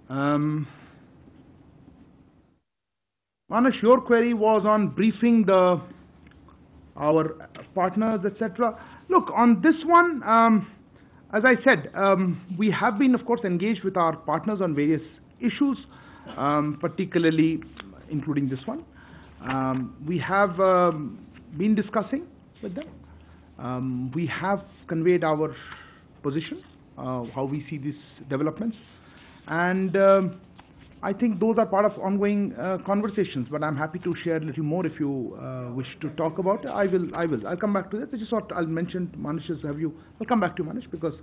Manush, your query was on briefing our partners, etc. Look, on this one, as I said, we have been, of course, engaged with our partners on various issues, particularly including this one. We have been discussing with them. We have conveyed our position, how we see these developments, and I think those are part of ongoing conversations, but I'm happy to share a little more if you wish to talk about it. I'll come back to that. I just thought I'll mention Manish's view. I'll come back to Manish because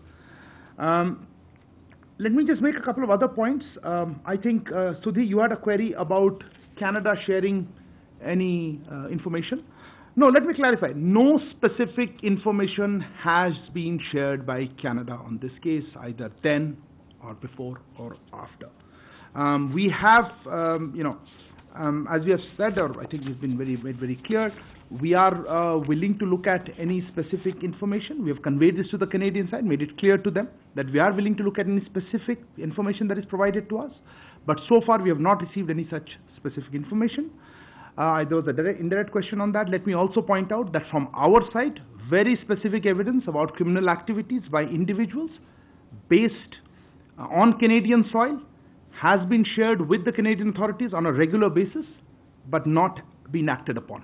let me just make a couple of other points. I think, Sudhi, you had a query about Canada sharing any information. No, let me clarify. No specific information has been shared by Canada on this case, either then or before or after. We have, as we have said, or I think we've been very clear, we are willing to look at any specific information. We have conveyed this to the Canadian side, made it clear to them that we are willing to look at any specific information that is provided to us. But so far, we have not received any such specific information. There was an indirect question on that. Let me also point out that from our side, very specific evidence about criminal activities by individuals based on Canadian soil has been shared with the Canadian authorities on a regular basis, but not been acted upon.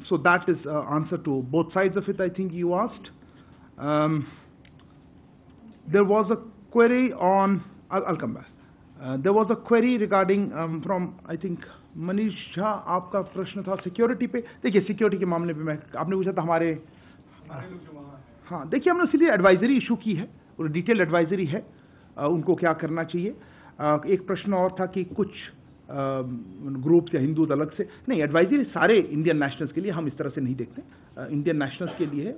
So that is answer to both sides of it, I think you asked. There was a query on, I'll come back. There was a query regarding from, I think, Manish Jha, आपका प्रश्न था security पे. देखिए security के मामले में आपने पूछा था हमारे, हाँ देखिए हमने सीधे एडवाइजरी इशू की है और डिटेल एडवाइजरी है उनको क्या करना चाहिए. एक प्रश्न और था कि कुछ ग्रुप्स या हिंदू अलग से नहीं, एडवाइजरी सारे इंडियन नेशनल्स के लिए हम इस तरह से नहीं देखते. इंडियन नेशनल्स के लिए है,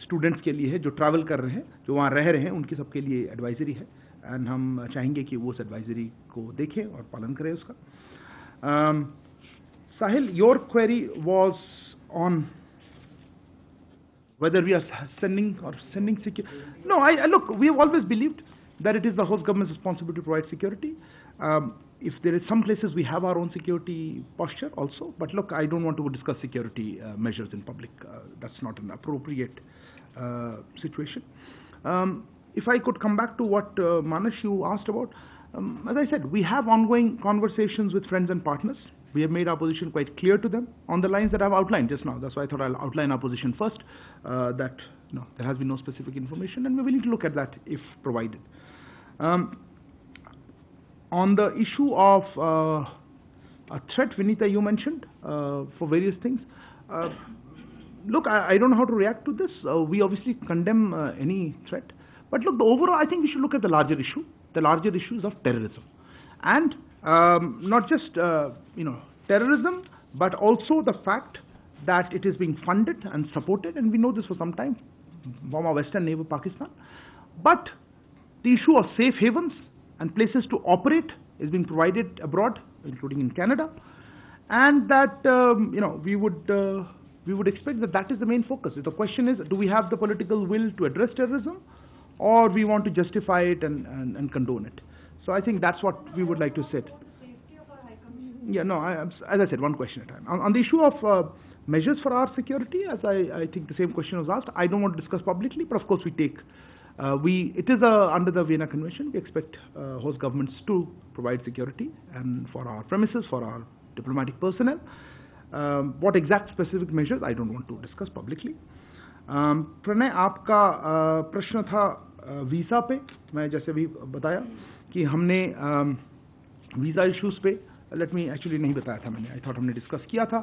स्टूडेंट्स के लिए है, जो ट्रैवल कर रहे हैं, जो वहाँ रह रहे हैं, उनकी सबके लिए एडवाइजरी है. एंड हम चाहेंगे कि वो उस एडवाइजरी को देखें और पालन करें उसका. Sahil, your query was on whether we are sending security. No, look, we have always believed that it is the host government's responsibility to provide security. If there is some places we have our own security posture also, but look, I don't want to discuss security measures in public. That's not an appropriate situation. If I could come back to what Manush, you asked about, as I said, we have ongoing conversations with friends and partners. We have made our position quite clear to them on the lines that I've outlined just now. That's why I thought I'll outline our position first, that no, there has been no specific information, and we're willing to look at that if provided. On the issue of a threat, Vinita, you mentioned for various things. Look, I don't know how to react to this. We obviously condemn any threat. But look, the overall, I think we should look at the larger issue. The larger issues of terrorism. And not just, terrorism, but also the fact that it is being funded and supported, and we know this for some time, from our western neighbor Pakistan. But the issue of safe havens and places to operate is being provided abroad, including in Canada, and that we would expect that is the main focus. The question is, do we have the political will to address terrorism, or we want to justify it and condone it? So I think that's what we would like to say. Yeah, no, as I said, one question at a time. On the issue of measures for our security, as I think the same question was asked, I don't want to discuss publicly, but of course we take, it is under the Vienna Convention, we expect host governments to provide security and for our premises, for our diplomatic personnel. What exact specific measures, I don't want to discuss publicly. Pranay, आपका प्रश्न था visa पे. मैं जैसे भी बताया कि हमने वीज़ा इश्यूज़ पे, लेट मी एक्चुअली नहीं बताया था मैंने, आई थॉट हमने डिस्कस किया था.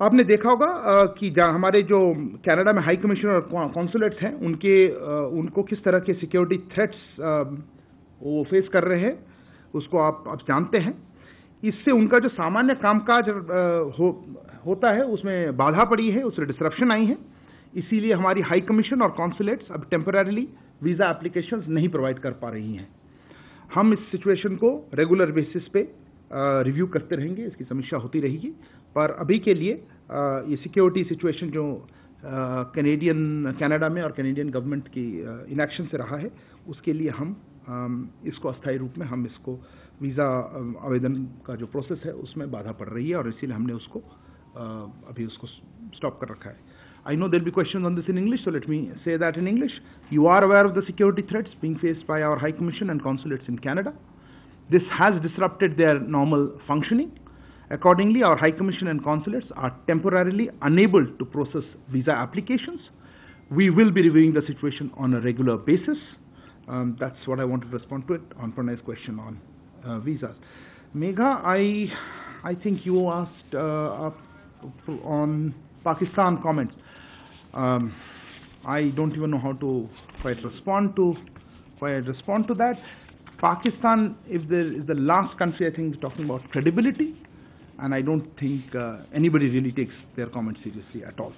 आपने देखा होगा कि हमारे जो कनाडा में हाई कमिश्नर और कॉन्सुलेट्स हैं, उनको किस तरह के सिक्योरिटी थ्रेट्स वो फेस कर रहे हैं, उसको आप जानते हैं. इससे उनका जो सामान्य कामकाज होता है उसमें बाधा पड़ी है, उसमें डिसरप्शन आई है. इसीलिए हमारी हाई कमीशन और कॉन्सुलेट्स अब टेम्पररीली वीज़ा एप्लीकेशंस नहीं प्रोवाइड कर पा रही हैं. हम इस सिचुएशन को रेगुलर बेसिस पे रिव्यू करते रहेंगे, इसकी समीक्षा होती रहेगी. पर अभी के लिए ये सिक्योरिटी सिचुएशन जो कनाडा में और कैनेडियन गवर्नमेंट की इनएक्शन से रहा है, उसके लिए हम इसको अस्थायी रूप में हम इसको वीज़ा आवेदन का जो प्रोसेस है उसमें बाधा पड़ रही है और इसीलिए हमने उसको अभी उसको स्टॉप कर रखा है. I know there'll be questions on this in English, so let me say that in English. You are aware of the security threats being faced by our High Commission and consulates in Canada. This has disrupted their normal functioning. Accordingly, our High Commission and consulates are temporarily unable to process visa applications. We will be reviewing the situation on a regular basis. That's what I wanted to respond to it on Pranay's question on visas. Megha, I think you asked on Pakistan comments. I don't even know how to quite respond to that. Pakistan, if there is the last country, I think talking about credibility, and I don't think anybody really takes their comments seriously at all.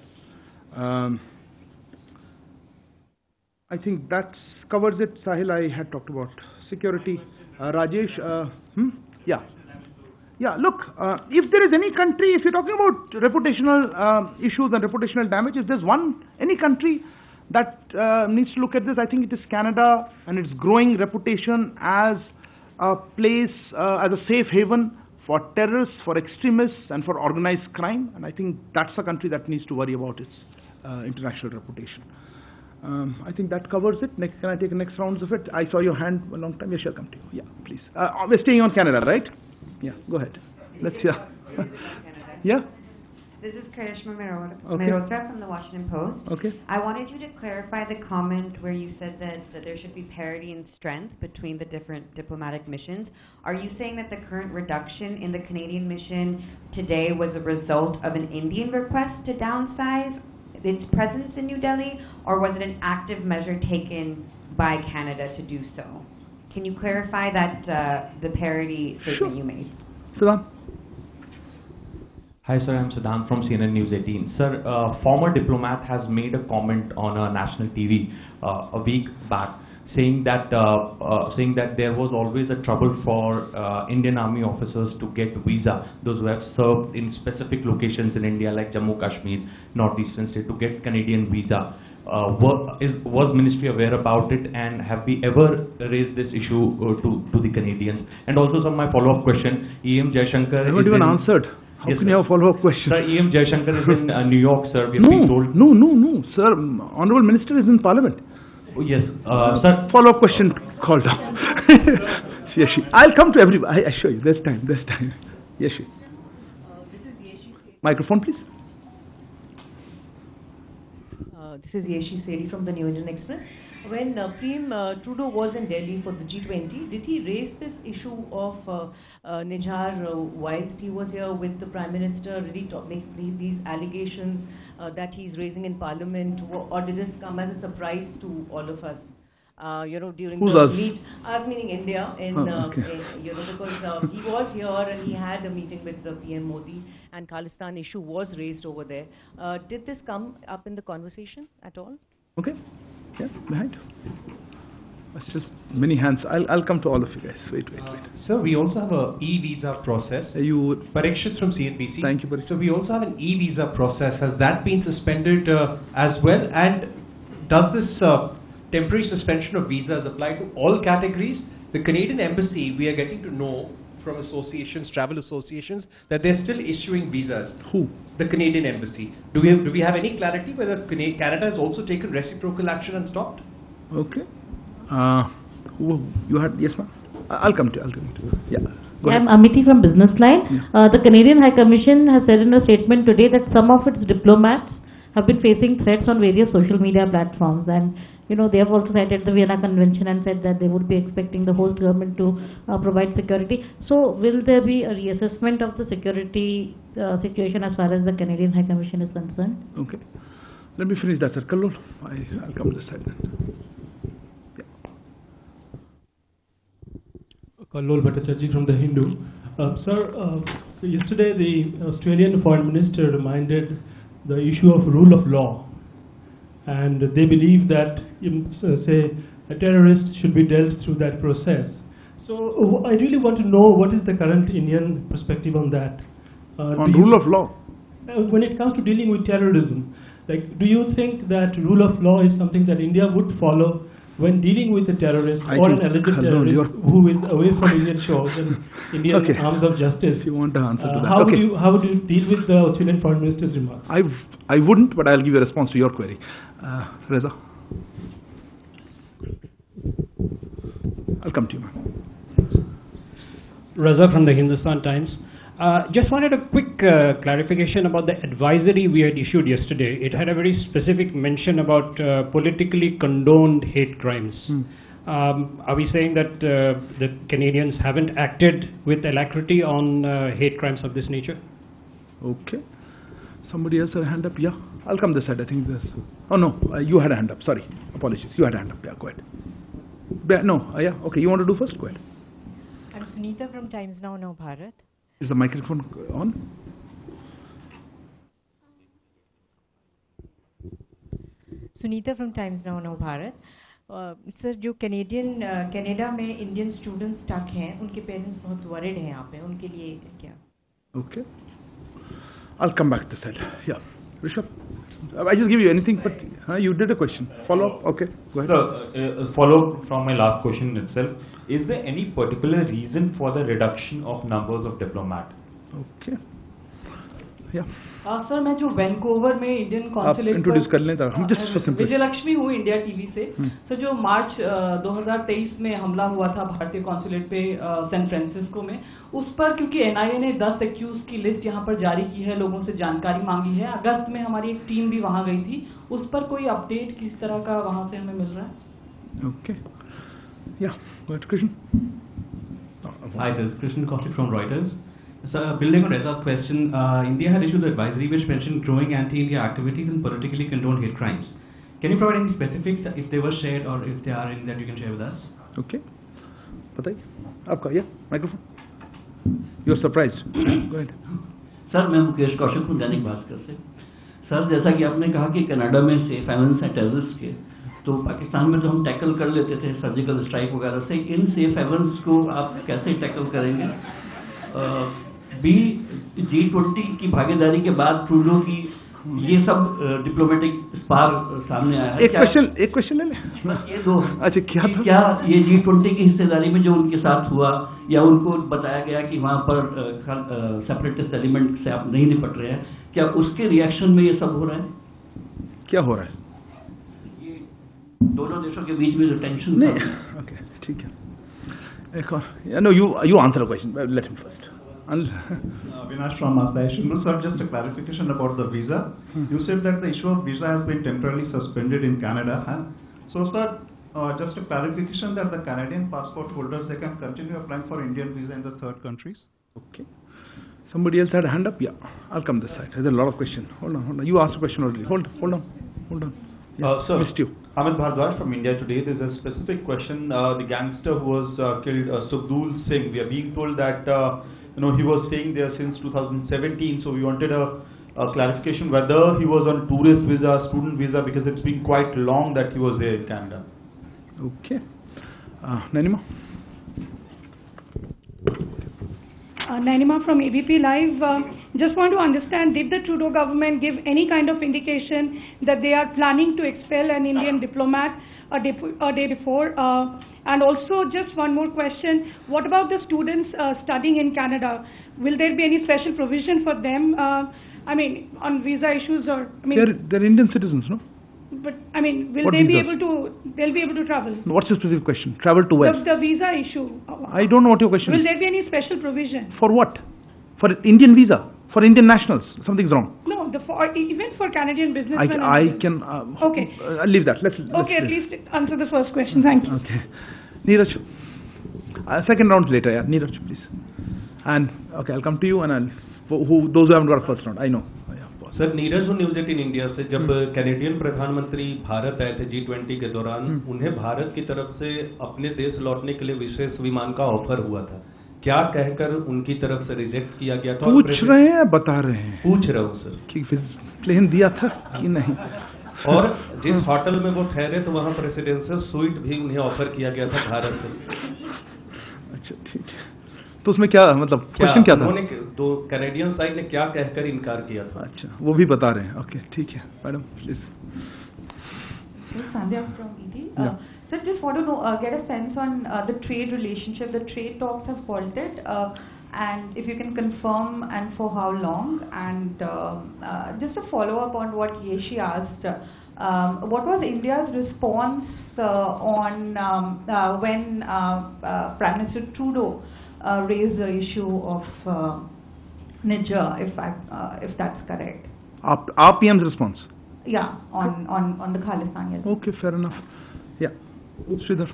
I think that covers it. Sahil, I had talked about security. Rajesh, yeah, look, if there is any country, if you're talking about reputational issues and reputational damage, if there's any country that needs to look at this, I think it is Canada and its growing reputation as a place, as a safe haven for terrorists, for extremists, and for organized crime. And I think that's a country that needs to worry about its international reputation. I think that covers it. Next, can I take the next rounds of it? I saw your hand a long time. Yes, I'll come to you. Yeah, please. We're staying on Canada, right? Yeah, go ahead. Let's hear. Yeah? This is Karishma Mehrotra from the Washington Post. Okay. I wanted you to clarify the comment where you said that there should be parity in strength between the different diplomatic missions. Are you saying that the current reduction in the Canadian mission today was a result of an Indian request to downsize its presence in New Delhi, or was it an active measure taken by Canada to do so? Can you clarify that the parity statement you made? Saddam. Hi sir, I'm Saddam from CNN News 18. Sir, a former diplomat has made a comment on national TV a week back saying that there was always a trouble for Indian Army officers to get visa, those who have served in specific locations in India like Jammu Kashmir, northeastern state, to get Canadian visa. Was Ministry aware about it, and have we ever raised this issue to the Canadians? And also, sir, my follow-up question, E.M. Jaishankar... I haven't even answered. How can you have a follow-up question? Sir, E.M. Jaishankar is in New York, sir. We have been told... No, sir. Honorable Minister is in Parliament. Oh, yes, sir. Follow-up question called up. Yes, I'll come to everybody. I assure you, there's time. Yes, microphone, please. This is Yeshi Seri from the New Indian Express. When PM Trudeau was in Delhi for the G20, did he raise this issue of Nijhar whilst he was here with the Prime Minister? Did he make these allegations that he's raising in Parliament, or did this come as a surprise to all of us? During Who's the us? meet, us meaning India, because he was here and he had a meeting with the PM Modi, and Khalistan issue was raised over there. Did this come up in the conversation at all? Okay. Yeah, behind. That's just many hands. I'll come to all of you guys. Wait. Sir, we also have a e-visa process. Parikshit from CNBC. Thank you, Parikshit. So we also have an e-visa process. Has that been suspended as well? And does this temporary suspension of visas apply to all categories? The Canadian Embassy, we are getting to know from associations, travel associations, that they're still issuing visas. Who? The Canadian Embassy. Do we have any clarity whether Canada has also taken reciprocal action and stopped? Okay. You had, yes ma'am? I'll come to you. Yeah. Go ahead. I'm Amity from Business Line. The Canadian High Commission has said in a statement today that some of its diplomats have been facing threats on various social media platforms, and they have also cited the Vienna Convention and said that they would be expecting the host government to provide security. So will there be a reassessment of the security situation as far as the Canadian High Commission is concerned? Okay. Let me finish that, sir. Kallol, I'll come to this side then. Kallol Bhattacharjee from The Hindu. Sir, yesterday the Australian Foreign Minister reminded the issue of rule of law, and they believe that, say, a terrorist should be dealt through that process. So I really want to know what is the current Indian perspective on that. On rule of law? When it comes to dealing with terrorism, Like, do you think that rule of law is something that India would follow when dealing with a terrorist or an alleged terrorist who is away from Indian shores and Indian arms of justice? If you want to answer to that. How would you deal with the Australian Foreign Minister's remarks? I wouldn't, but I'll give you a response to your query. Reza. I'll come to you, man. Raza from the Hindustan Times. Just wanted a quick clarification about the advisory we had issued yesterday. It had a very specific mention about politically condoned hate crimes. Are we saying that the Canadians haven't acted with alacrity on hate crimes of this nature? Okay. Somebody else had a hand up? Yeah. I'll come this side. I think this. Oh, no. You had a hand up. Sorry. Apologies. You had a hand up. Yeah, go ahead. No. Yeah. Okay. You want to do first? Go ahead. I'm Sunita from Times Now Bharat. Is the microphone on? Sunita from Times Now Bharat. Sir जो Canada में Indian students stuck हैं उनके parents बहुत worried हैं यहाँ पे उनके लिए क्या? Okay. I'll come back to that. Yeah. Rishabh, I just give you anything, but you did a question. Follow up? Okay. Go ahead. So, follow from my last question itself. Is there any particular reason for the reduction of numbers of diplomats? Okay. Yeah. Sir मैं जो Vancouver में Indian consulate introduce कर लें हम just Vijayalakshmi हूँ India TV से। Sir जो मार्च 2023 में हमला हुआ था भारतीय कॉन्सुलेट पे सैन फ्रांसिस्को में, उस पर क्योंकि एनआईए ने 10 एक्यूज की लिस्ट यहाँ पर जारी की है, लोगों से जानकारी मांगी है। अगस्त में हमारी एक टीम भी वहाँ गई थी, उस पर कोई अपडेट किस तरह का वहाँ से हमें मिल रहा है? ओके या Krishna. Hi, this is Krishnan Kaushik from Reuters. So, building on Reza's question, India had issued an advisory which mentioned growing anti-India activities and politically condoned hate crimes. Can you provide any specifics if they were shared or if they are in that you can share with us? Okay. बताइए आपका या microphone. You're surprised. Go ahead. Sir मैं मुकेश कौशिक हूँ दैनिक भास्कर से। Sir जैसा कि आपने कहा कि कनाडा में सेफ हेवन्स हैं टेररिस्ट के, तो पाकिस्तान में तो हम टैकल कर लेते थे सर्जिकल स्ट्राइक वगैरह से, इन सेफ हेवन्स को आप कैसे टैकल करेंगे? G20 की भागीदारी के बाद ट्रूडो की ये सब डिप्लोमेटिक स्पार सामने आया है। एक क्वेश्चन ले लें। ये दो। अच्छा क्या ये G20 की हिस्सेदारी में जो उनके साथ हुआ या उनको बताया गया कि वहाँ पर सेपरेटिस्ट एलिमेंट से आप नहीं निपट रहे हैं, क्या उसके रिएक्शन में ये सब हो रहा है? क्या हो रहा है? ये दोनों देशों के बीच में जो टेंशन नहीं। ओके ठीक है। एक और no you answer the question, let him first. Avinash from Masai. Sir, just a clarification about the visa. You said that the issue of visa has been temporarily suspended in Canada. So, sir, just a clarification that the Canadian passport holders, they can continue applying for Indian visa in the third countries. Okay. Somebody else had a hand up? Yeah. I'll come this side. There's a lot of questions. Hold on. You asked a question already. Hold on. Yeah, sir, missed you. Amit Bhardwaj from India Today. There's a specific question. The gangster who was killed, Subdul Singh, we are being told that he was staying there since 2017. So we wanted a clarification whether he was on tourist visa, student visa, because it's been quite long that he was there in Canada. Okay. Nanima? Nanima from ABP Live. Just want to understand, did the Trudeau government give any kind of indication that they are planning to expel an Indian diplomat a day before? And also, just one more question, what about the students studying in Canada? Will there be any special provision for them, on visa issues or? They're Indian citizens, no? But, will they be able to, they'll be able to travel? What's your specific question? Travel to where? The visa issue. I don't know what your question is. Will there be any special provision? For what? For Indian visa? For Indian nationals? Something's wrong. No, even for Canadian businessmen. I can... okay. I'll leave that. Let's at least answer the first question. Thank you. Okay. Neeraj. Second round later, yeah. Neeraj, please. And, okay, I'll come to you and those who haven't got a first round, I know. Sir Neeraj हूँ news 18 India से। जब Canadian प्रधानमंत्री भारत आए थे G20 के दौरान, उन्हें भारत की तरफ से अपने देश लौटने के लिए विशेष विमान का ऑफर हुआ था, क्या कहकर उनकी तरफ से रिजेक्ट किया गया था? पूछ रहे हैं, बता रहे हैं। पूछ रहा हूँ सर कि प्लेन दिया था कि नहीं। और जिस होटल में वो ठहरे तो वहाँ प्रेसिडेंशियल स्वीट भी उन्हें ऑफर किया गया था भारत से। अच्छा ठीक है, तो उसमें क्या मतलब क्वेश्चन क्या था? तो कैनेडियन साइड ने क्या कहकर इनकार किया था? अच्छा, वो भी बता रहे हैं. ओके, ठीक है, madam please. Sandhya from ET. Sir, just want to know, get a sense on the trade relationship. The trade talks have halted, and if you can confirm and for how long. And just a follow up on what Yeshi asked, what was India's response on when Prime Minister Trudeau raised the issue of Niger, if that's correct? Our PM's response. Yeah, on the Khalistan. Okay, fair enough. Yeah, Sridhar.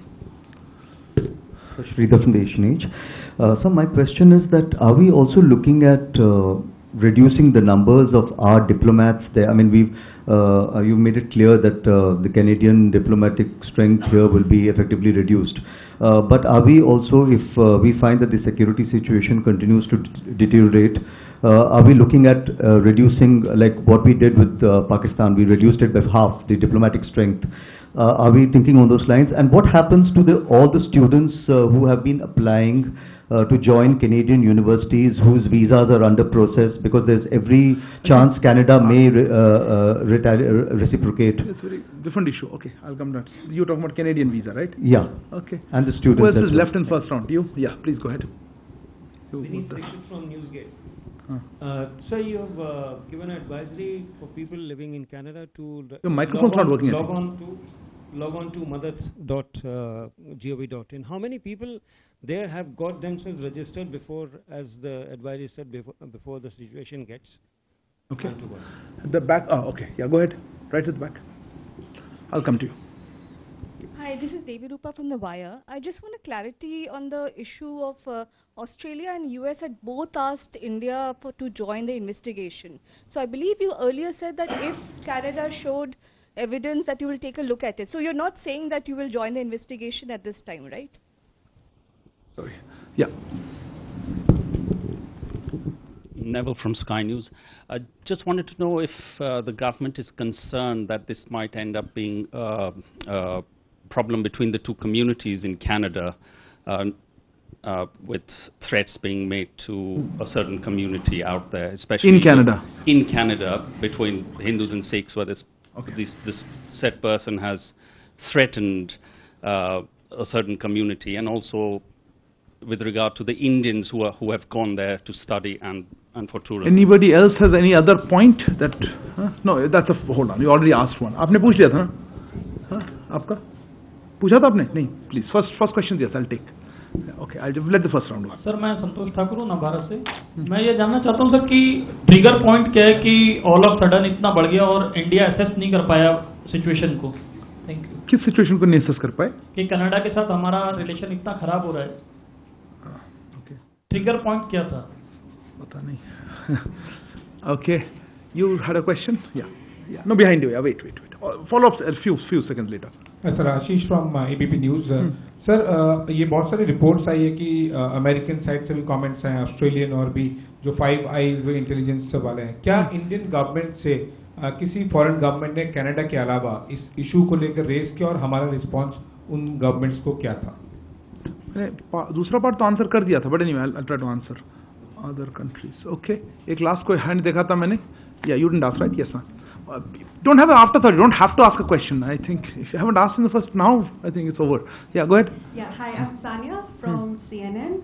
Sridhar from the Asian Age. So my question is that are we also looking at reducing the numbers of our diplomats there? I mean, you've made it clear that the Canadian diplomatic strength here will be effectively reduced. But are we also, if we find that the security situation continues to deteriorate, are we looking at reducing, like what we did with Pakistan? We reduced it by half, the diplomatic strength. Are we thinking on those lines? And what happens to all the students who have been applying to join Canadian universities whose visas are under process, because there's every chance Canada may reciprocate? It's a very different issue. Okay, I'll come to that. You're talking about Canadian visa, right? Yeah. Okay. And the students. Who else is left in first round? You? Yeah, please go ahead. Vineet Dixit from Newsgate. Sir, you have given advisory for people living in Canada to your microphone's not working. Log on to mothers.gov.in. How many people there have got themselves registered before, as the advisory said, before the situation gets? Okay. The back. Oh, okay. Yeah, go ahead. Right at the back. I'll come to you. Hi, this is Devi Rupa from The Wire. I just want a clarity on the issue of Australia and US had both asked India to join the investigation. So I believe you earlier said that if Canada showed evidence that you will take a look at it. So you're not saying that you will join the investigation at this time, right? Sorry. Yeah. Neville from Sky News. I just wanted to know if the government is concerned that this might end up being a problem between the two communities in Canada, with threats being made to a certain community out there, especially in Canada. In Canada, between Hindus and Sikhs, where this said person has threatened a certain community, and also with regard to the Indians who have gone there to study and for tourism. Anybody else has any other point that? No, that's a hold on. You already asked one. आपने पूछ लिया था ना? आपका? पूछा था आपने? नहीं. Please, first question yes, I'll take. Okay, I'll let the first round. Sir, मैं संतोष ठाकुर हूँ नवभारत से. मैं ये जानना चाहता हूँ सर कि ट्रिगर पॉइंट क्या है कि ऑल ऑफ सडन इतना बढ़ गया और इंडिया असेस नहीं कर पाया सिचुएशन को. Thank you. किस सिचुएशन को नहीं असेस कर पाए? कि कनाडा के साथ हमारा रिलेशन इतना खराब हो रहा है. ट्रिगर पॉइंट क्या था? पता नहीं. Okay, you had a question? Yeah. No, behind you. Yeah, wait. Follow up a few seconds later. Sir, Ashish from ABP News. Sir, ये बहुत सारी रिपोर्ट्स आई है कि अमेरिकन साइड से भी कमेंट्स हैं, ऑस्ट्रेलियन और भी जो 5 आईज इंटेलिजेंस वाले हैं. क्या इंडियन गवर्नमेंट से किसी फॉरेन गवर्नमेंट ने कनाडा के अलावा इस इशू को लेकर रेज किया और हमारा रिस्पांस उन गवर्नमेंट्स को क्या था? दूसरा पार्ट तो आंसर कर दिया था, but anyway I try to answer other countries. Okay, एक लास्ट कोई हैंड देखा था मैंने. Yeah you didn't ask, right? Yes ma'am. Don't have an afterthought. You don't have to ask a question. I think if you haven't asked in the first, now I think it's over. Yeah, go ahead. Yeah, hi, I'm Sanya from CNN.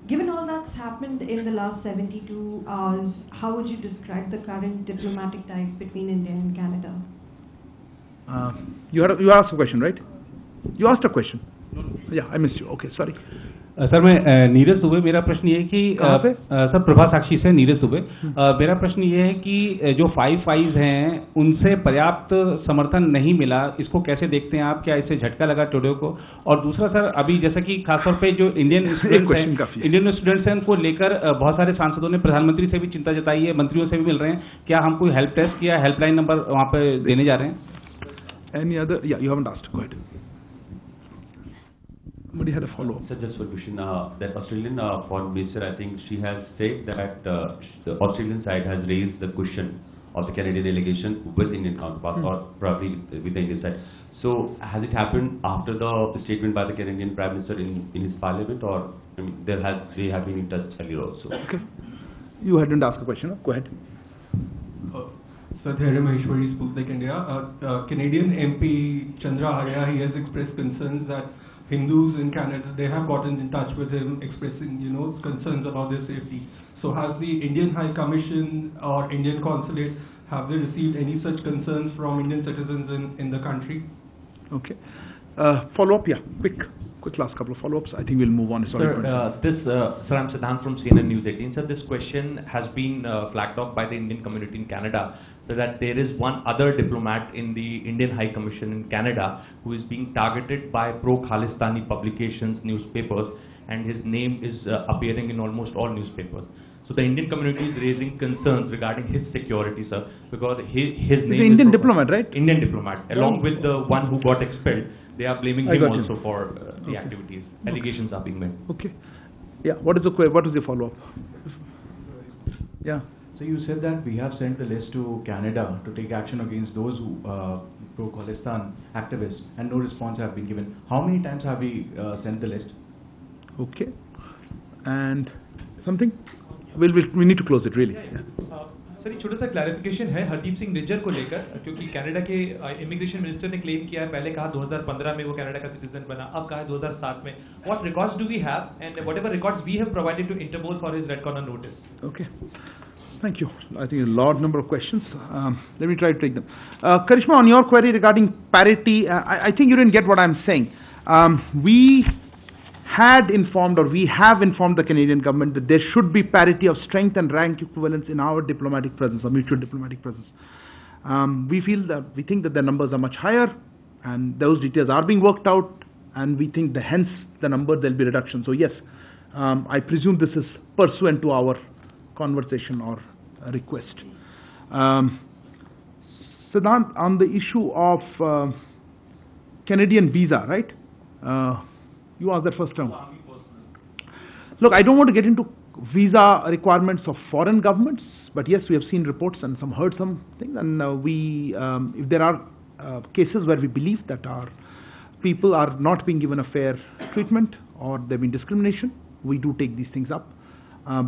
Given all that's happened in the last 72 hours, how would you describe the current diplomatic ties between India and Canada? You asked a question, right? You asked a question. Yeah, I missed you. Okay, sorry. Sir, मैं नीरज दुबे. मेरा प्रश्न ये है कि sir Prabha साक्षी से नीरज दुबे. मेरा प्रश्न ये है कि जो 5 आईज हैं उनसे पर्याप्त समर्थन नहीं मिला, इसको कैसे देखते हैं आप? क्या इससे झटका लगा ट्रूडो को? और दूसरा सर, अभी जैसा कि खासतौर पे जो इंडियन स्टूडेंट्स हैं उनको लेकर बहुत सारे सांसदों ने प्रधानमंत्री से भी चिंता जताई है, मंत्रियों से भी मिल रहे हैं. क्या हम कोई हेल्प डेस्क या हेल्पलाइन नंबर वहाँ पे देने जा रहे हैं? Any other? Yeah, you haven't asked. Go ahead. Somebody had a follow-up. Sir, just one question. That Australian foreign minister, I think she has said that the Australian side has raised the question of the Canadian delegation with Indian counterparts, or probably with the Indian side. So, has it happened after the statement by the Canadian Prime Minister in his parliament, or I mean, they have been in touch earlier also? Okay. You hadn't asked a question. Go ahead. Sir, Dhairy Maheshwari, Sputnik India. Canadian MP Chandra Arya, he has expressed concerns that Hindus in Canada, they have gotten in touch with him expressing, concerns about their safety. So has the Indian High Commission or Indian Consulate, have they received any such concerns from Indian citizens in the country? Okay. Follow-up, yeah. Quick last couple of follow-ups. I think we'll move on. Sorry. Sir, I'm Siddhant from CNN News 18. Sir, this question has been flagged off by the Indian community in Canada, so that there is one other diplomat in the Indian High Commission in Canada who is being targeted by pro-Khalistani publications, newspapers, and his name is appearing in almost all newspapers. So the Indian community is raising concerns regarding his security, sir, because his name is Indian diplomat, right? Indian diplomat, along with the one who got expelled. They are blaming him also for the activities. Allegations are being made. Okay. Yeah. What is the follow-up? Yeah. So you said that we have sent the list to Canada to take action against those who pro-Khalistan activists, and no response have been given. How many times have we sent the list? Okay. And something? We need to close it really. Sir एक छोटा सा clarification है हरदीप सिंह निज्जर को लेकर, क्योंकि Canada के immigration minister ने claim किया है, पहले कहा 2015 में वो कनाडा का सिटीजन बना, अब कहा 2007 में. What records do we have, and whatever records we have provided to Interpol for his red corner notice? Okay. Thank you. I think a large number of questions. Let me try to take them. Karishma, on your query regarding parity, I think you didn't get what I'm saying. We had informed, or we have informed the Canadian government that there should be parity of strength and rank equivalence in our diplomatic presence, or mutual diplomatic presence. We think that the numbers are much higher, and those details are being worked out, and we think that hence the number there'll be reduction. So yes, I presume this is pursuant to our conversation or request. Siddhant, on the issue of Canadian visa, right? You asked that first time. Look, I don't want to get into visa requirements of foreign governments, but yes, we have seen reports and heard some things, and if there are cases where we believe that our people are not being given a fair treatment or there been discrimination, we do take these things up.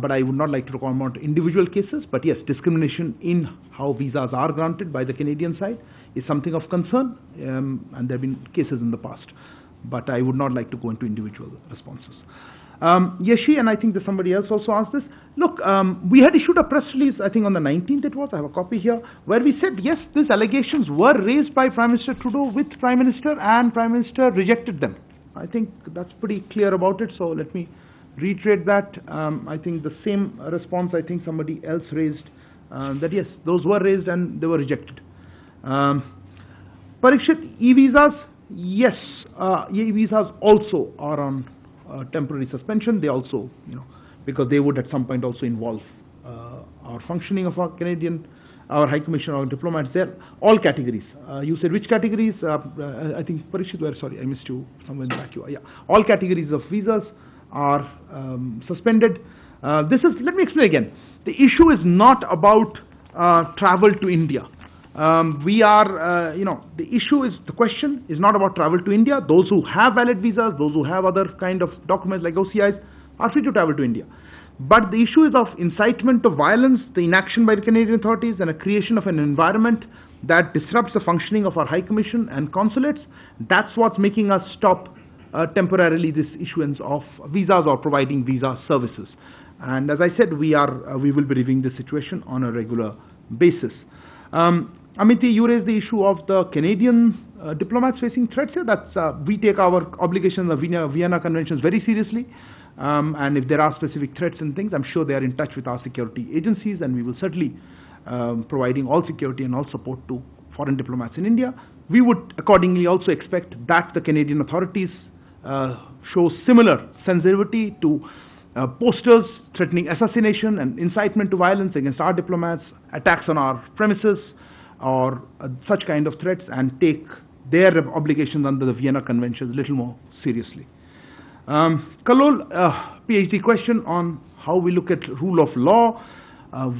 But I would not like to comment on individual cases, but yes, discrimination in how visas are granted by the Canadian side is something of concern, and there have been cases in the past. But I would not like to go into individual responses. Yeshi, and I think that somebody else also asked this. Look, we had issued a press release, I think on the 19th it was, I have a copy here, where we said, yes, these allegations were raised by Prime Minister Trudeau with Prime Minister, and Prime Minister rejected them. I think that's pretty clear about it, so let me reiterate that. I think the same response, I think somebody else raised, that yes, those were raised and they were rejected. Parikshit, e-visas, yes, e-visas also are on temporary suspension. They also, because they would at some point also involve our functioning of our High Commission, our diplomats there, all categories. You said which categories? I think Parikshit, sorry, I missed you somewhere in the back. Yeah, all categories of visas are suspended. Let me explain again. The issue is not about travel to India. The question is not about travel to India. Those who have valid visas, those who have other kind of documents like OCIs are free to travel to India. But the issue is of incitement to violence, the inaction by the Canadian authorities, and a creation of an environment that disrupts the functioning of our High Commission and consulates. That's what's making us stop temporarily this issuance of visas or providing visa services. And as I said, we will be reviewing the situation on a regular basis. Amity, you raised the issue of the Canadian diplomats facing threats here. We take our obligations of Vienna Conventions very seriously. And if there are specific threats and things, I'm sure they are in touch with our security agencies, and we will certainly providing all security and all support to foreign diplomats in India. We would accordingly also expect that the Canadian authorities show similar sensitivity to posters threatening assassination and incitement to violence against our diplomats, attacks on our premises, or such kind of threats, and take their obligations under the Vienna Conventions a little more seriously. Kalol, PhD question on how we look at rule of law.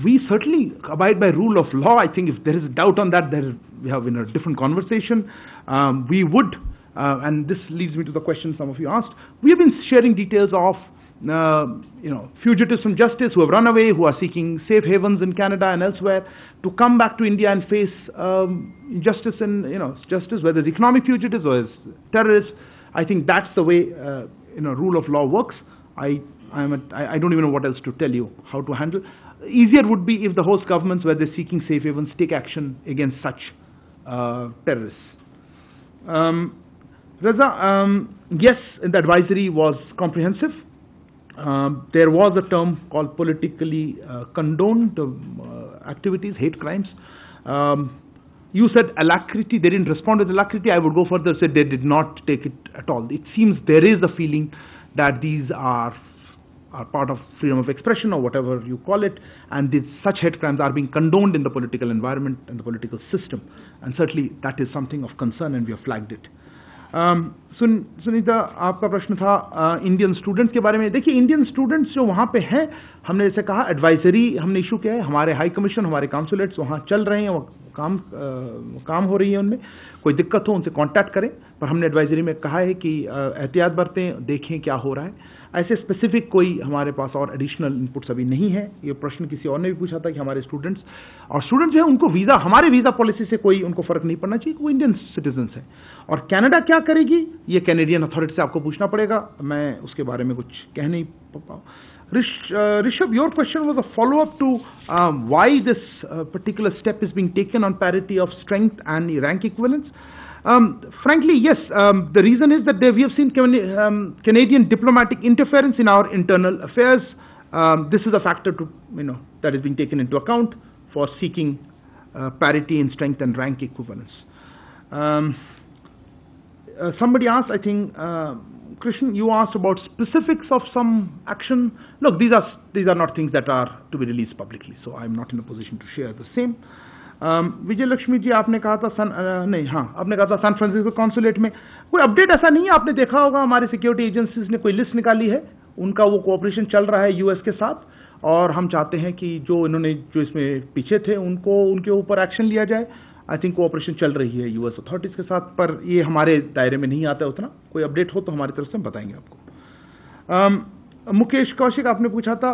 We certainly abide by rule of law. I think if there is a doubt on that, we have in a different conversation. We would, and this leads me to the question some of you asked, we have been sharing details of fugitives from justice who have run away, who are seeking safe havens in Canada and elsewhere, to come back to India and face justice and justice, whether it's economic fugitives or it's terrorists. I think that's the way rule of law works. I don't even know what else to tell you how to handle. Easier would be if the host governments, where they're seeking safe havens, take action against such terrorists. Reza, yes, the advisory was comprehensive. There was a term called politically condoned activities, hate crimes. You said alacrity. They didn't respond with alacrity. I would go further, say they did not take it at all. It seems there is a feeling that these are part of freedom of expression or whatever you call it, and such hate crimes are being condoned in the political environment and the political system. And certainly that is something of concern, and we have flagged it. Sunita, आपका प्रश्न था Indian students के बारे में. देखिए, Indian students जो वहाँ पे हैं, हमने जैसे कहा एडवाइजरी हमने इशू किया है. हमारे हाई कमीशन, हमारे काउंसुलेट्स वहाँ चल रहे हैं, वो काम हो रही है. उनमें कोई दिक्कत हो उनसे कांटेक्ट करें, पर हमने एडवाइजरी में कहा है कि एहतियात बरतें, देखें क्या हो रहा है. ऐसे स्पेसिफिक कोई हमारे पास और एडिशनल इनपुट्स अभी नहीं है. ये प्रश्न किसी और ने भी पूछा था कि हमारे स्टूडेंट्स जो है उनको वीज़ा, हमारे वीज़ा पॉलिसी से कोई उनको फ़र्क नहीं पड़ना चाहिए, वो इंडियन सिटीजन्स हैं. और कनाडा क्या करेगी, ये कैनेडियन अथॉरिटी से आपको पूछना पड़ेगा. मैं उसके बारे में कुछ कह नहीं पाऊँ. Rishabh, your question was a follow-up to why this particular step is being taken on parity of strength and rank equivalence. Frankly, yes. The reason is that we have seen Canadian diplomatic interference in our internal affairs. This is a factor that is being taken into account for seeking parity in strength and rank equivalence. Somebody asked, I think, Krishnan, you asked about specifics of some action. Look, these are not things that are to be released publicly, so I'm not in a position to share the same. विजय लक्ष्मी जी, आपने कहा था आपने कहा था San Francisco consulate में कोई update ऐसा नहीं है. आपने देखा होगा हमारे सिक्योरिटी एजेंसीज ने कोई लिस्ट निकाली है, उनका वो कोऑपरेशन चल रहा है यूएस के साथ, और हम चाहते हैं कि जो इसमें पीछे थे उनके ऊपर एक्शन लिया जाए. आई थिंक कोऑपरेशन चल रही है यूएस अथॉरिटीज़ के साथ, पर ये हमारे दायरे में नहीं आता है उतना. कोई अपडेट हो तो हमारी तरफ से हम बताएंगे आपको. मुकेश कौशिक, आपने पूछा था,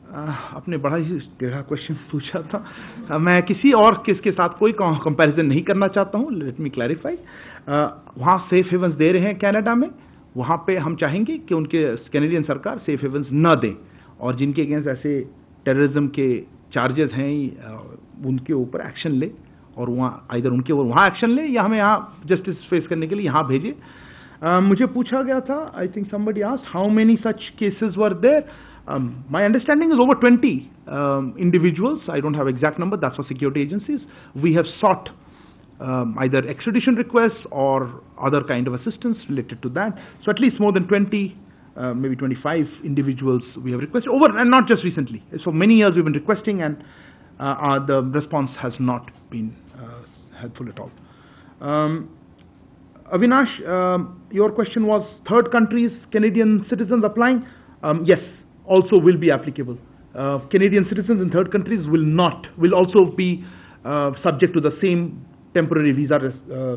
आपने बड़ा ही टेढ़ा क्वेश्चन पूछा था. मैं किसी और केस के साथ कोई कंपैरिजन नहीं करना चाहता हूँ. Let me clarify. वहाँ सेफ हेवंस दे रहे हैं कनाडा में, वहाँ पे हम चाहेंगे कि उनके कैनेडियन सरकार सेफ हेवंस न दें, और जिनके अगेंस्ट ऐसे टेररिज्म के चार्जेस हैं उनके ऊपर एक्शन ले, और वहाँ आइदर उनके ऊपर वहाँ एक्शन ले या हमें यहाँ जस्टिस फेस करने के लिए यहाँ भेजे. मुझे पूछा गया था, I think somebody asked how many such cases were there. My understanding is over 20 individuals. I don't have exact number. That's for security agencies. We have sought either extradition requests or other kind of assistance related to that. So at least more than 20, maybe 25 individuals we have requested over, and not just recently. So many years we've been requesting, and the response has not been helpful at all. Avinash, your question was third countries, Canadian citizens applying. Yes, also will be applicable. Canadian citizens in third countries will also be subject to the same temporary visa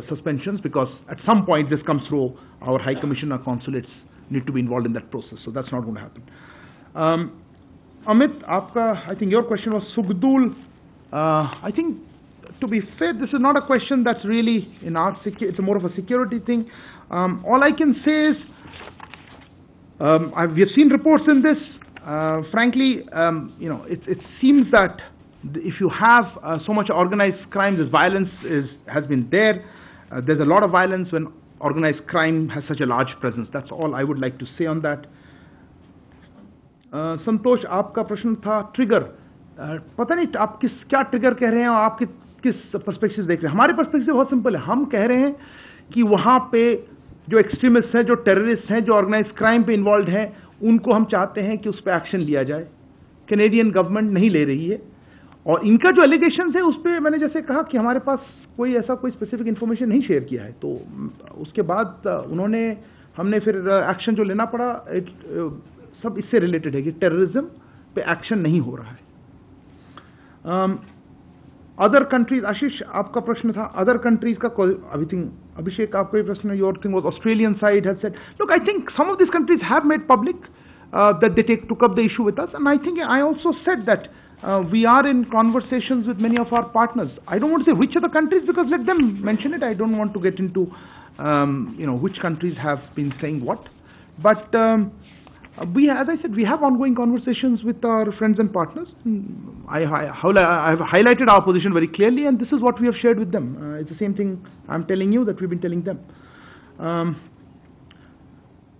suspensions, because at some point this comes through our High Commission, our consulates need to be involved in that process, so that's not going to happen. Amit, I think your question was Sugdul. I think, to be fair, this is not a question that's really in our it's more of a security thing. All I can say is, we have seen reports in this. Frankly, it seems that if you have so much organized crime, this violence has been there. There's a lot of violence when organized crime has such a large presence. That's all I would like to say on that. संतोष, आपका प्रश्न था trigger. पता नहीं आप क्या trigger कह रहे हैं, आप किस पर्सपेक्टिव देख रहे हैं. हमारे पर्सपेक्टिव बहुत सिंपल है. हम कह रहे हैं कि वहाँ पे जो एक्सट्रीमिस्ट हैं, जो टेररिस्ट हैं, जो ऑर्गेनाइज क्राइम पे इन्वॉल्व हैं, उनको हम चाहते हैं कि उस पर एक्शन लिया जाए. कैनेडियन गवर्नमेंट नहीं ले रही है, और इनका जो एलिगेशन है उस पर मैंने जैसे कहा कि हमारे पास कोई स्पेसिफिक इन्फॉर्मेशन नहीं शेयर किया है. तो उसके बाद हमने फिर एक्शन जो लेना पड़ा, सब इससे रिलेटेड है कि टेररिज्म पे एक्शन नहीं हो रहा है. अदर कंट्रीज, आशीष आपका प्रश्न था अदर कंट्रीज का. अभिषेक आपका प्रश्न, your thing was Australian side has said. Look, I think some of this countries have made public that they took up the issue with us. And I think I also said that we are in conversations with many of our partners. I don't want to say which other countries, because let them mention it. I don't want to get into which countries have been saying what. But as I said, we have ongoing conversations with our friends and partners. I have highlighted our position very clearly, and this is what we have shared with them. It's the same thing I'm telling you that we've been telling them.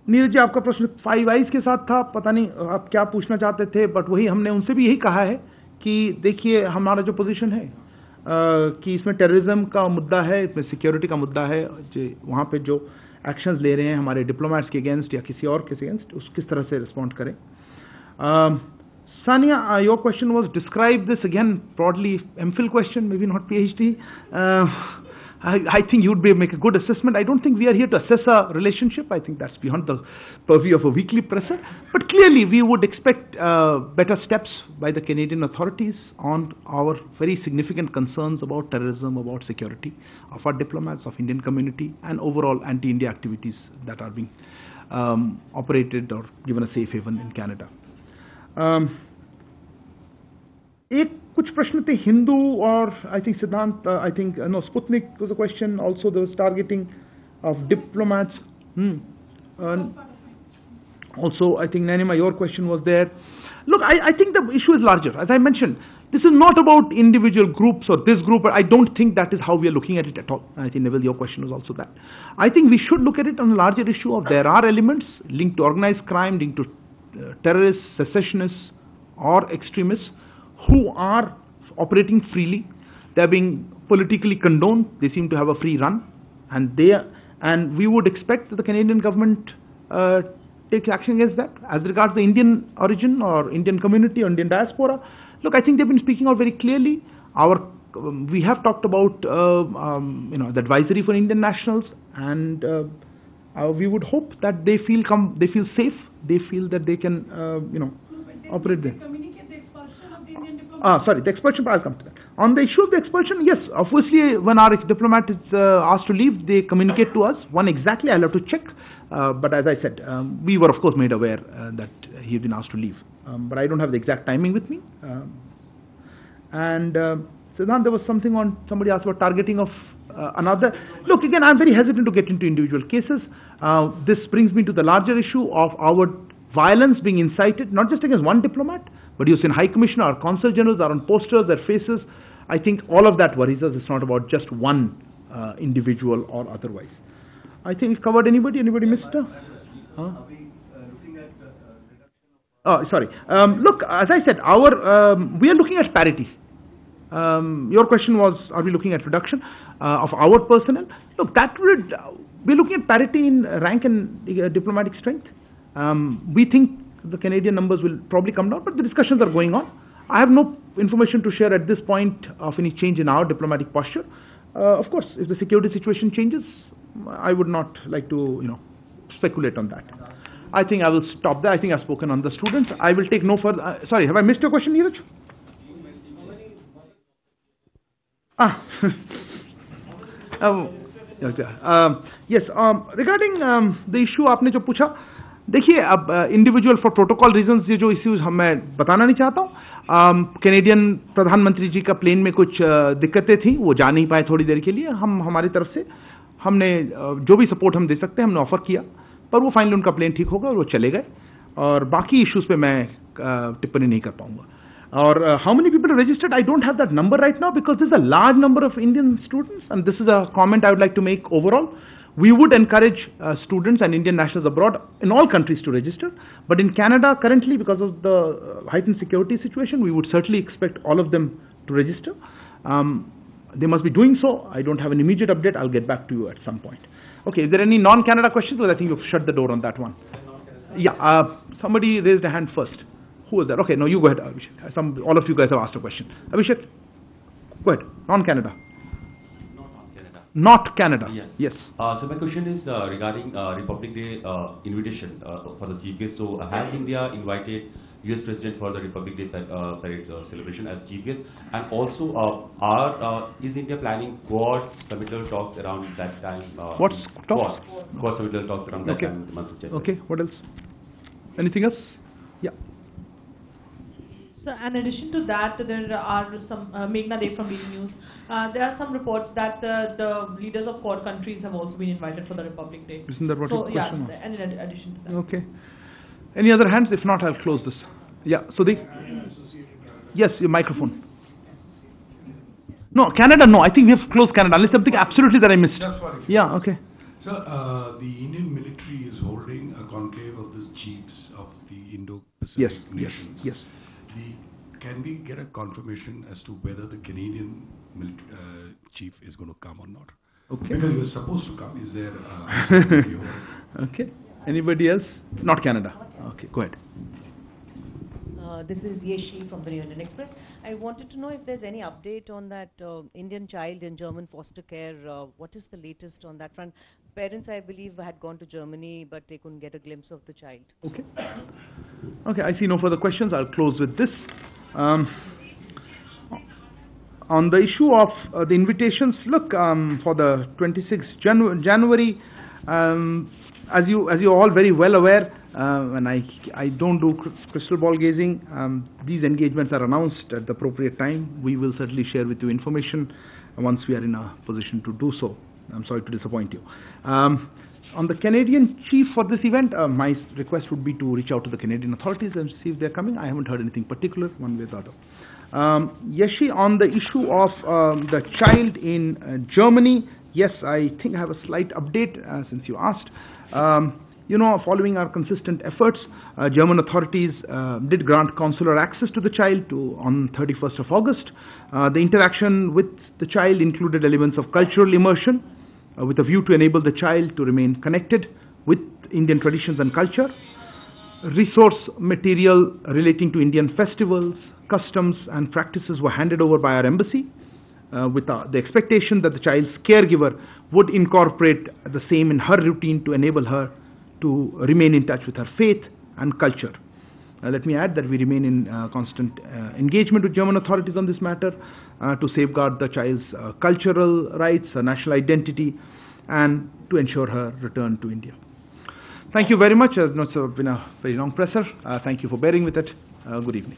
Neeraj ji, आपका प्रश्न 5 Eyes के साथ था, पता नहीं आप क्या पूछना चाहते थे, बट वही हमने उनसे भी यही कहा है कि देखिए हमारा जो पोजीशन है कि इसमें टेररिज्म का मुद्दा है, इसमें सिक्योरिटी का मुद्दा है, वहाँ पे जो एक्शंस ले रहे हैं हमारे डिप्लोमेट्स के अगेंस्ट या किसी और के अगेंस्ट, उस किस तरह से रिस्पॉन्ड करें. Sania, your question was describe this again broadly, MPhil question, maybe not PhD. I think you would make a good assessment. I don't think we are here to assess a relationship. I think that's beyond the purview of a weekly presser. But clearly, we would expect better steps by the Canadian authorities on our very significant concerns about terrorism, about security of our diplomats, of Indian community, and overall anti-India activities that are being operated or given a safe haven in Canada. कुछ प्रश्न थे हिंदू और I think Siddhant, I think no, Sputnik was a question. Also there was targeting of diplomats. Also I think Nanima, your question was there. Look, I think the issue is larger. As I mentioned, this is not about individual groups or this group. I don't think that is how we are looking at it at all. I think Neville, your question was also that. I think we should look at it on a larger issue of there are elements linked to organized crime, linked to terrorists, secessionists or extremists who are operating freely. They are being politically condoned. They seem to have a free run, and we would expect that the Canadian government take action against that. As regards the Indian origin or Indian community or Indian diaspora, look, I think they've been speaking out very clearly. We have talked about the advisory for Indian nationals, and we would hope that they feel safe. They feel that they can operate there. Sorry, the expulsion, I'll come to that. On the issue of the expulsion, yes, obviously when our diplomat is asked to leave, they communicate to us. One exactly, I'll have to check. But as I said, we were of course made aware that he had been asked to leave. But I don't have the exact timing with me. Siddhant, there was something on, somebody asked about targeting of another. Look, again, I'm very hesitant to get into individual cases. This brings me to the larger issue of our violence being incited, not just against one diplomat, but you've seen High Commissioner, our Consul Generals are on posters, their faces. I think all of that worries us. It's not about just one individual or otherwise. I think we've covered anybody? Anybody missed? Sorry. Look, as I said, we are looking at parity. Your question was, are we looking at reduction of our personnel? Look, we're looking at parity in rank and diplomatic strength. We think the Canadian numbers will probably come down, but the discussions are going on. I have no information to share at this point of any change in our diplomatic posture. Of course, if the security situation changes, I would not like to, speculate on that. I think I will stop there. I think I've spoken on the students. I will take no further. Sorry, have I missed your question, Neeraj? Yes. Regarding the issue आपने जो पूछा, देखिए अब individual for protocol reasons ये जो issues मैं बताना नहीं चाहता हूँ. कैनेडियन प्रधानमंत्री जी का प्लेन में कुछ दिक्कतें थी, वो जा नहीं पाए थोड़ी देर के लिए. हम हमारी तरफ से हमने जो भी सपोर्ट हम दे सकते हैं हमने ऑफर किया, पर वो फाइनली उनका प्लेन ठीक होगा और वो चले गए. और बाकी इश्यूज पे मैं टिप्पणी नहीं कर पाऊंगा. Or how many people are registered? I don't have that number right now because there's a large number of Indian students, and this is a comment I would like to make overall. We would encourage students and Indian nationals abroad in all countries to register, but in Canada currently, because of the heightened security situation, we would certainly expect all of them to register. They must be doing so. I don't have an immediate update. I'll get back to you at some point. Okay, is there any non-Canada questions? Well, I think you've shut the door on that one. Yeah, somebody raised a hand first. Who was that? Okay, no, you go ahead, Abhishek. All of you guys have asked a question. Abhishek, go ahead. Non-Canada. Not Canada. Yes. So my question is regarding Republic Day invitation for the chief guest. So has India invited US President for the Republic Day parade celebration as chief guest? And also, is India planning Quad summit talks around that time? What's talks? Quad summit talks around that time in the month of January. Okay. What else? Anything else? Yeah. So, in addition to that, there are some, Meghna Dev from DD News, there are some reports that the leaders of core countries have also been invited for the Republic Day. Isn't that what your question was? And in addition to that. Okay. Any other hands? If not, I'll close this. Yeah, Sudhi? Yes, your microphone. No, Canada, no. I think we have closed Canada. Unless something absolutely that I missed. Yeah, okay. Sir, the Indian military is holding a conclave of the chiefs of the Indo-Pacific nations. Yes. Can we get a confirmation as to whether the Canadian chief is going to come or not? Okay. Because he was supposed to come. Is there okay. Anybody else? Not Canada. Okay, go ahead. This is Yeshi from the New Indian Express. I wanted to know if there's any update on that Indian child in German foster care. What is the latest on that front? Parents, I believe, had gone to Germany, but they couldn't get a glimpse of the child. Okay. Okay, I see no further questions. I'll close with this. On the issue of the invitations, look, for the 26th January, as you're all very well aware, and I don't do crystal ball gazing, these engagements are announced at the appropriate time. We will certainly share with you information once we are in a position to do so. I'm sorry to disappoint you. On the Canadian chief for this event, my request would be to reach out to the Canadian authorities and see if they're coming. I haven't heard anything particular, one way or the other. Yeshi, on the issue of the child in Germany, yes, I think I have a slight update since you asked. Following our consistent efforts, German authorities did grant consular access to the child on 31st of August. The interaction with the child included elements of cultural immersion with a view to enable the child to remain connected with Indian traditions and culture. Resource material relating to Indian festivals, customs and practices were handed over by our embassy with the expectation that the child's caregiver would incorporate the same in her routine to enable her to remain in touch with her faith and culture. Let me add that we remain in constant engagement with German authorities on this matter to safeguard the child's cultural rights, her national identity, and to ensure her return to India. Thank you very much. It's been a very long presser. Thank you for bearing with it. Good evening.